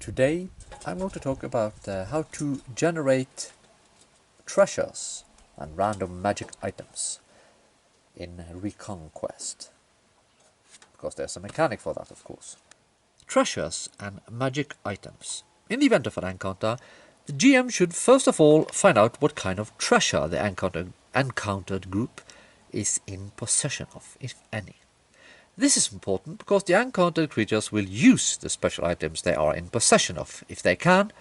Today I'm going to talk about how to generate treasures and random magic items in ReconQuest, because there's a mechanic for that, of course. Treasures and magic items. In the event of an encounter, the GM should first of all find out what kind of treasure the encountered group is in possession of, if any. This is important because the encountered creatures will use the special items they are in possession of, if they can,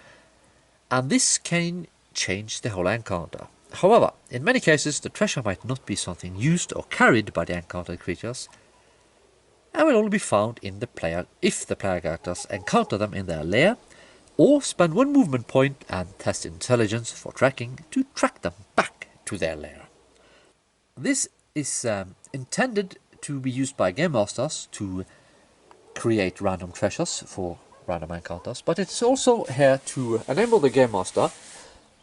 and this can change the whole encounter. However, in many cases the treasure might not be something used or carried by the encountered creatures, and will only be found in the player if the player characters encounter them in their lair, or spend one movement point and test intelligence for tracking to track them back to their lair. This is intended to be used by game masters to create random treasures for random encounters, but it's also here to enable the game master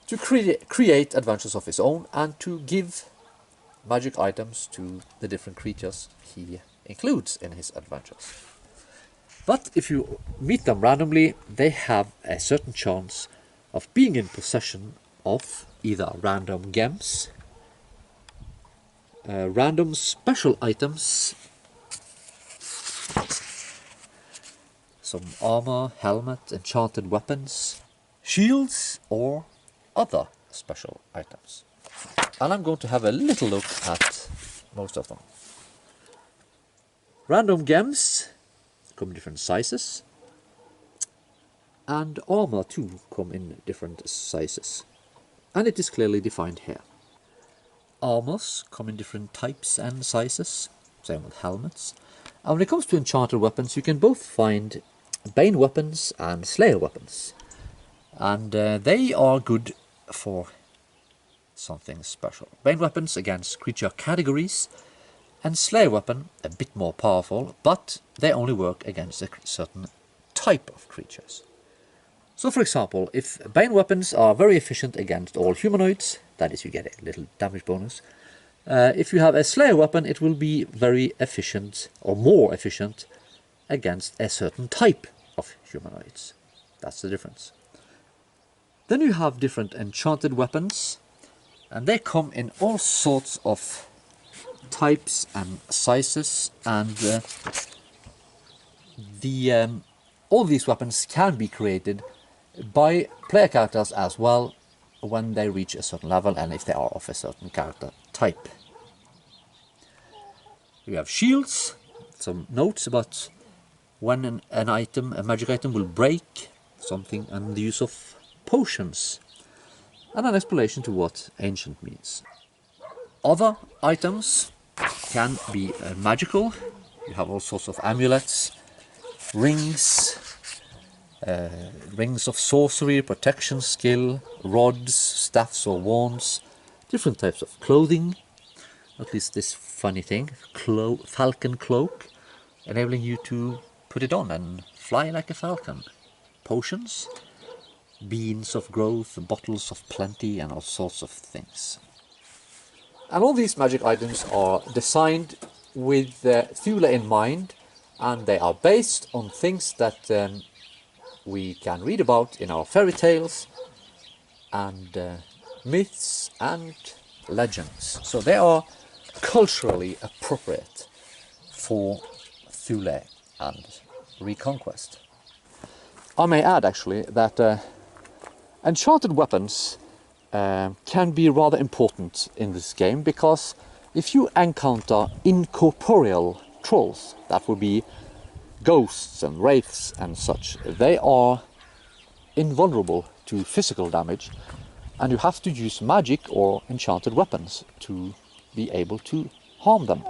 to create adventures of his own and to give magic items to the different creatures he includes in his adventures. But if you meet them randomly, they have a certain chance of being in possession of either random gems, random special items, some armor, helmet, enchanted weapons, shields, or other special items. And I'm going to have a little look at most of them. Random gems come in different sizes, and armor too come in different sizes, and it is clearly defined here. Armors come in different types and sizes, same with helmets. And when it comes to enchanted weapons, you can both find Bane weapons and Slayer weapons, and they are good for something special. Bane weapons against creature categories, and Slayer weapon a bit more powerful, but they only work against a certain type of creatures. So for example, if Bane weapons are very efficient against all humanoids, that is, you get a little damage bonus. If you have a Slayer weapon, it will be very efficient, or more efficient, against a certain type of humanoids. That's the difference. Then you have different enchanted weapons, and they come in all sorts of types and sizes, and all these weapons can be created by player characters as well when they reach a certain level and if they are of a certain character type. You have shields, some notes about when an item, a magic item, will break something, and the use of potions, and an explanation to what ancient means. Other items can be magical. You have all sorts of amulets, rings, rings of sorcery, protection, skill, rods, staffs or wands, different types of clothing, at least this funny thing, falcon cloak, enabling you to put it on and fly like a falcon, potions, beans of growth, bottles of plenty, and all sorts of things. And all these magic items are designed with Thule in mind, and they are based on things that we can read about in our fairy tales and myths and legends. So they are culturally appropriate for Thule and ReconQuest. I may add actually that enchanted weapons can be rather important in this game, because if you encounter incorporeal trolls, that would be ghosts and wraiths and such, they are invulnerable to physical damage, and you have to use magic or enchanted weapons to be able to harm them.